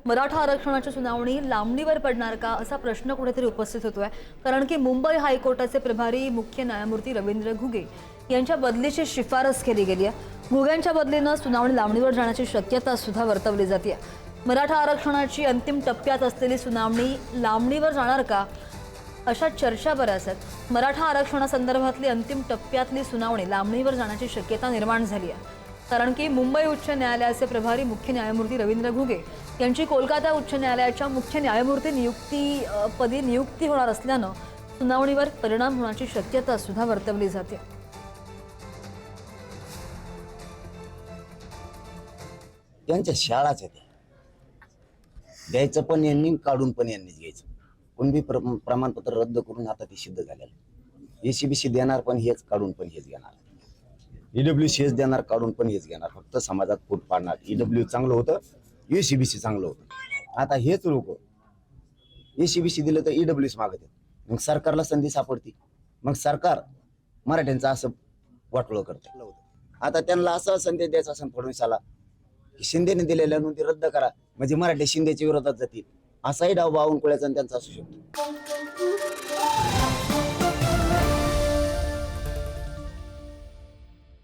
मराठा आरक्षणाची सुनावणी लांबणीवर पडणार का असा प्रश्न कुठेतरी उपस्थित होतोय। कारण की मुंबई हायकोर्टाचे प्रभारी मुख्य न्यायमूर्ती रवींद्र घुगे यांच्या बदलीची शिफारस केली गेली आहे। घुगेंच्या बदलीनं सुनावणी लांबणीवर जाण्याची शक्यता सुद्धा वर्तवली जाते। मराठा आरक्षणाची अंतिम टप्प्यात असलेली सुनावणी लांबणीवर जाणार का अशा चर्चा बऱ्याच आहेत। मराठा आरक्षणासंदर्भातली अंतिम टप्प्यातली सुनावणी लांबणीवर जाण्याची शक्यता निर्माण झाली आहे। कारण की मुंबई उच्च न्यायालयाचे प्रभारी मुख्य न्यायमूर्ती रवींद्र घुगे यांची कोलकाता उच्च न्यायालयाच्या मुख्य न्यायमूर्ती नियुक्तीपदी नियुक्ती होणार असल्यानं सुनावणीवर परिणाम होण्याची शक्यता सुद्धा वर्तवली जाते। त्यांच्या शाळाच आहेत, द्यायचं पण यांनी, काढून पण यांनीच घ्यायचं। कुणबी प्रमाणपत्र रद्द करून आता ते सिद्ध झालेलं। एसीबीसी देणार पण हेच, काढून पण हेच घेणार। ईडब्ल्यूसीएस देणार, काढून पण हेच घेणार। फक्त समाजात फूट पाडणार। ईडब्ल्यू चांगलं होतं, एसीबीसी चांगलं होतं। आता हेच लोक एसीबीसी दिलं तर ईडब्ल्यूसी मागत आहेत, मग सरकारला संधी सापडती, मग सरकार मराठ्यांचं असं वाटोळं करतं। आता त्यांना असं संदेश द्यायचा असं फडणवीसाला की शिंदेने दिलेल्या नोंदी रद्द करा, म्हणजे मराठी शिंदेच्या विरोधात जातील। असाही डाव बावनकुळ्याचा त्यांचा असू शकतो।